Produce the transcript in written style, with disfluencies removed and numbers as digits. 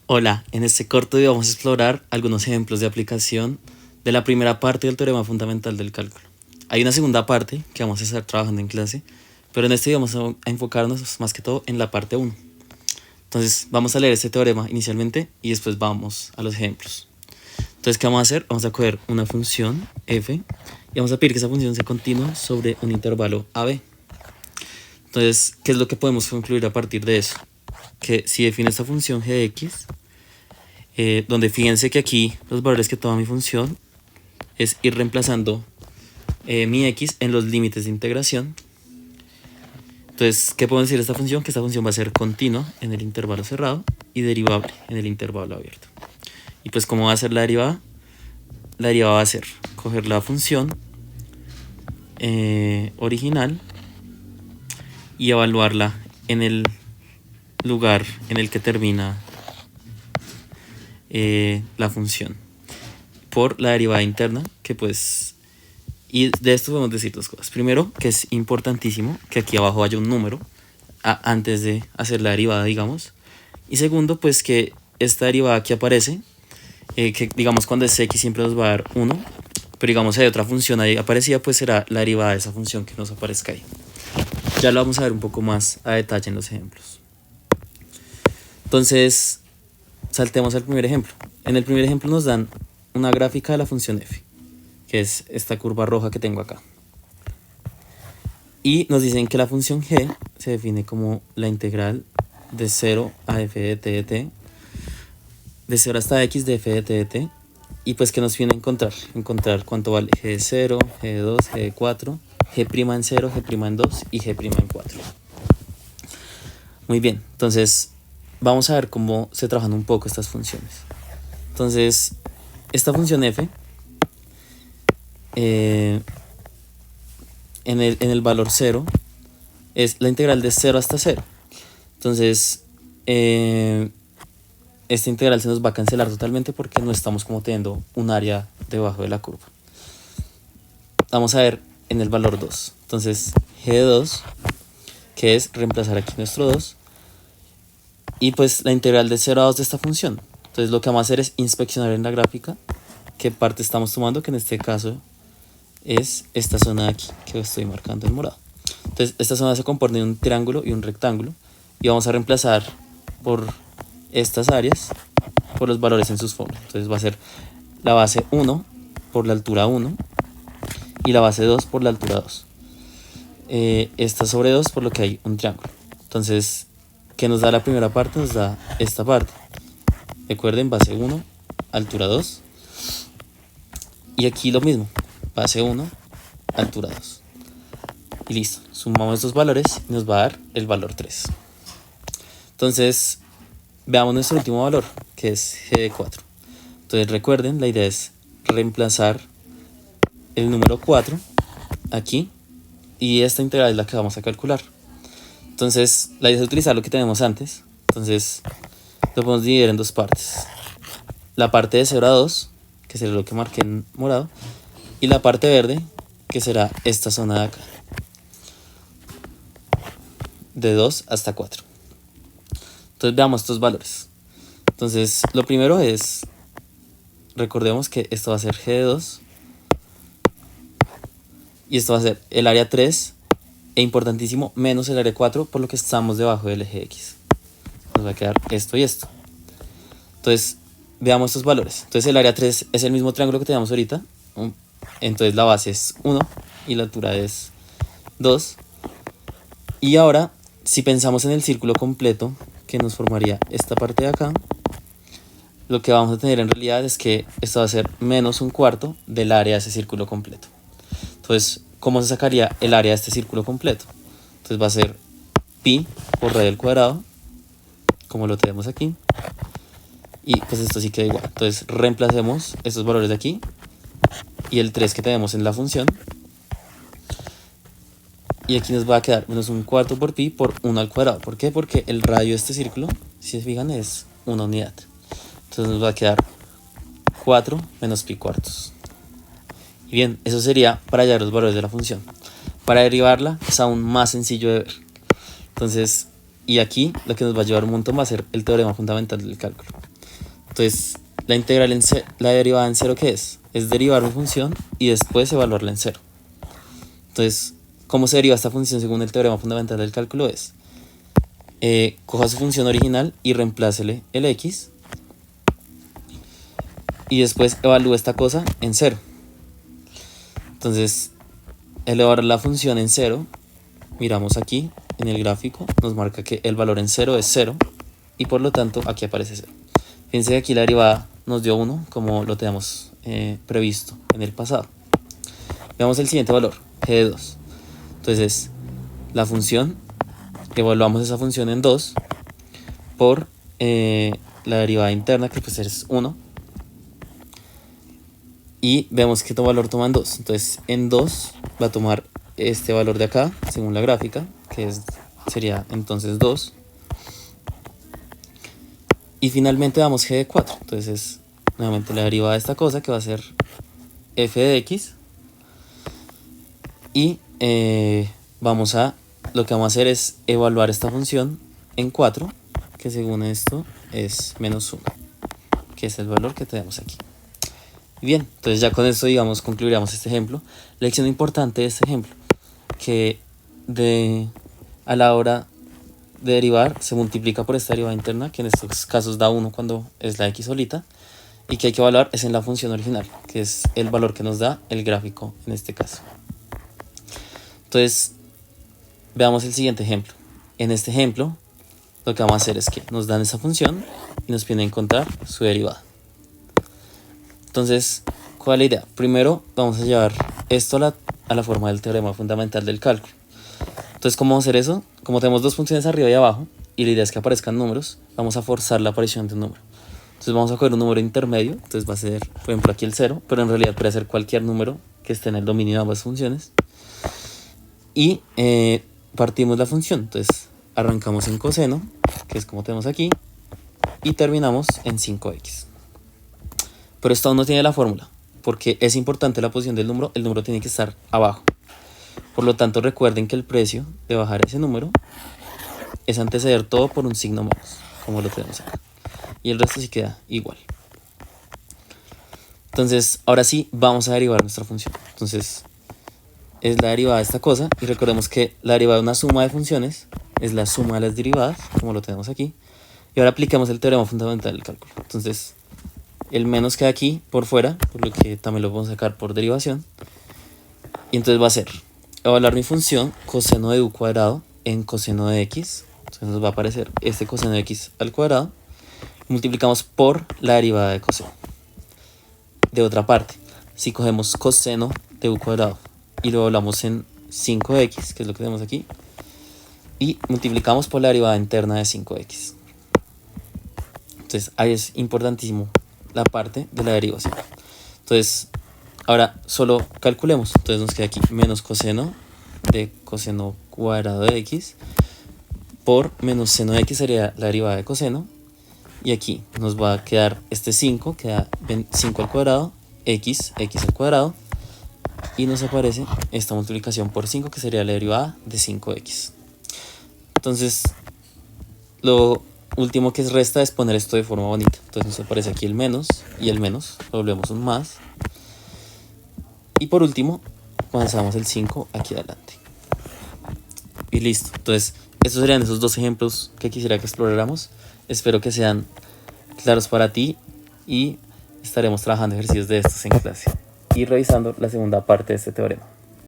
Hola, en este corto video vamos a explorar algunos ejemplos de aplicación de la primera parte del teorema fundamental del cálculo. Hay una segunda parte que vamos a estar trabajando en clase, pero en este video vamos a enfocarnos más que todo en la parte 1. Entonces vamos a leer este teorema inicialmente y después vamos a los ejemplos. Entonces, ¿qué vamos a hacer? Vamos a coger una función f y vamos a pedir que esa función sea continua sobre un intervalo AB. Entonces, ¿qué es lo que podemos concluir a partir de eso? Que si define esta función g de x, donde fíjense que aquí los valores que toma mi función es ir reemplazando mi x en los límites de integración. Entonces, ¿qué puedo decir de esta función? Que esta función va a ser continua en el intervalo cerrado y derivable en el intervalo abierto. Y pues, ¿cómo va a ser la derivada? La derivada va a ser coger la función original y evaluarla en el lugar en el que termina la función por la derivada interna, que pues, y de esto podemos decir dos cosas. Primero, que es importantísimo que aquí abajo haya un número antes de hacer la derivada, digamos. Y segundo, pues que esta derivada que aparece, que digamos cuando es x siempre nos va a dar 1, pero digamos si hay otra función ahí aparecida, pues será la derivada de esa función que nos aparezca ahí. Ya lo vamos a ver un poco más a detalle en los ejemplos. Entonces, saltemos al primer ejemplo. En el primer ejemplo nos dan una gráfica de la función f, que es esta curva roja que tengo acá. Y nos dicen que la función g se define como la integral de 0 a f de t de t, de 0 hasta x de f de t de t, y pues que nos viene a encontrar cuánto vale g de 0, g de 2, g de 4, g' en 0, g' en 2 y g' en 4. Muy bien, entonces vamos a ver cómo se trabajan un poco estas funciones. Entonces, esta función f, en el valor 0, es la integral de 0 hasta 0. Entonces, esta integral se nos va a cancelar totalmente porque no estamos como teniendo un área debajo de la curva. Vamos a ver en el valor 2. Entonces, g de 2, que es reemplazar aquí nuestro 2, y pues la integral de 0 a 2 de esta función. Entonces lo que vamos a hacer es inspeccionar en la gráfica qué parte estamos tomando, que en este caso es esta zona de aquí, que estoy marcando en morado. Entonces esta zona se compone de un triángulo y un rectángulo, y vamos a reemplazar por estas áreas por los valores en sus fórmulas. Entonces va a ser la base 1 por la altura 1 y la base 2 por la altura 2. Esta sobre 2 por lo que hay un triángulo. Entonces, ¿qué nos da la primera parte? Nos da esta parte. Recuerden, base 1, altura 2. Y aquí lo mismo, base 1, altura 2. Y listo, sumamos estos valores y nos va a dar el valor 3. Entonces, veamos nuestro último valor, que es g de 4. Entonces recuerden, la idea es reemplazar el número 4 aquí, y esta integral es la que vamos a calcular. Entonces, la idea es utilizar lo que tenemos antes. Entonces, lo podemos dividir en dos partes. La parte de 0 a 2, que será lo que marqué en morado, y la parte verde, que será esta zona de acá, de 2 hasta 4. Entonces, veamos estos valores. Entonces, lo primero es, recordemos que esto va a ser g de 2, y esto va a ser el área 3, e importantísimo, menos el área 4, por lo que estamos debajo del eje x. Nos va a quedar esto y esto. Entonces, veamos estos valores. Entonces, el área 3 es el mismo triángulo que teníamos ahorita. Entonces, la base es 1 y la altura es 2. Y ahora, si pensamos en el círculo completo, que nos formaría esta parte de acá, lo que vamos a tener en realidad es que esto va a ser menos un cuarto del área de ese círculo completo. Entonces, ¿cómo se sacaría el área de este círculo completo? Entonces va a ser pi por radio al cuadrado, como lo tenemos aquí. Y pues esto sí queda igual. Entonces reemplacemos estos valores de aquí y el 3 que tenemos en la función. Y aquí nos va a quedar menos un cuarto por pi por 1 al cuadrado. ¿Por qué? Porque el radio de este círculo, si se fijan, es una unidad. Entonces nos va a quedar 4 menos pi cuartos. Y bien, eso sería para hallar los valores de la función. Para derivarla es aún más sencillo de ver. Entonces, Y aquí lo que nos va a llevar un montón va a ser el teorema fundamental del cálculo. Entonces, la derivada en cero, ¿qué es? Es derivar una función y después evaluarla en cero. Entonces, ¿cómo se deriva esta función según el teorema fundamental del cálculo? Es, coja su función original y reemplácele el x. Y después evalúa esta cosa en cero. Entonces, elevar la función en cero, miramos aquí en el gráfico, nos marca que el valor en cero es 0 y por lo tanto aquí aparece 0. Fíjense que aquí la derivada nos dio 1 como lo teníamos previsto en el pasado. Veamos el siguiente valor, g de 2. Entonces, la función, evaluamos esa función en 2 por la derivada interna, que pues es 1. Y vemos que todo valor toma en 2. Entonces, en 2 va a tomar este valor de acá, según la gráfica, que sería entonces 2. Y finalmente damos g de 4. Entonces, nuevamente la derivada de esta cosa, que va a ser f de x. Y lo que vamos a hacer es evaluar esta función en 4, que según esto es menos 1, que es el valor que tenemos aquí. Bien, entonces ya con esto, digamos, concluiríamos este ejemplo. La lección importante de este ejemplo, que a la hora de derivar se multiplica por esta derivada interna, que en estos casos da 1 cuando es la x solita, y que hay que evaluar es en la función original, que es el valor que nos da el gráfico en este caso. Entonces, veamos el siguiente ejemplo. En este ejemplo, lo que vamos a hacer es que nos dan esa función y nos piden encontrar su derivada. Entonces, ¿cuál es la idea? Primero vamos a llevar esto a la forma del teorema fundamental del cálculo. Entonces, ¿cómo vamos a hacer eso? Como tenemos dos funciones arriba y abajo, y la idea es que aparezcan números, vamos a forzar la aparición de un número. Entonces vamos a coger un número intermedio, entonces va a ser, por ejemplo, aquí el 0, pero en realidad puede ser cualquier número que esté en el dominio de ambas funciones. Y partimos la función, entonces arrancamos en coseno, que es como tenemos aquí, y terminamos en 5x. Pero esto aún no tiene la fórmula, porque es importante la posición del número, el número tiene que estar abajo. Por lo tanto, recuerden que el precio de bajar ese número es anteceder todo por un signo menos, como lo tenemos acá. Y el resto sí queda igual. Entonces, ahora sí, vamos a derivar nuestra función. Entonces, es la derivada de esta cosa, y recordemos que la derivada de una suma de funciones es la suma de las derivadas, como lo tenemos aquí. Y ahora aplicamos el teorema fundamental del cálculo. Entonces, el menos queda aquí por fuera, por lo que también lo podemos sacar por derivación. Y entonces va a ser evaluar mi función coseno de u cuadrado en coseno de x. Entonces nos va a aparecer este coseno de x al cuadrado. Multiplicamos por la derivada de coseno. De otra parte, si cogemos coseno de u cuadrado y lo evaluamos en 5x, que es lo que tenemos aquí, y multiplicamos por la derivada interna de 5x. Entonces ahí es importantísimo la parte de la derivación. Entonces, ahora solo calculemos. Entonces nos queda aquí menos coseno de coseno cuadrado de x por menos seno de x sería la derivada de coseno. Y aquí nos va a quedar este 5, queda 5 al cuadrado, x al cuadrado. Y nos aparece esta multiplicación por 5, que sería la derivada de 5x. Entonces, lo último que resta es poner esto de forma bonita. Entonces nos aparece aquí el menos y el menos, lo volvemos un más. Y por último, pasamos el 5 aquí adelante. Y listo. Entonces, estos serían esos dos ejemplos que quisiera que exploráramos. Espero que sean claros para ti y estaremos trabajando ejercicios de estos en clase y revisando la segunda parte de este teorema.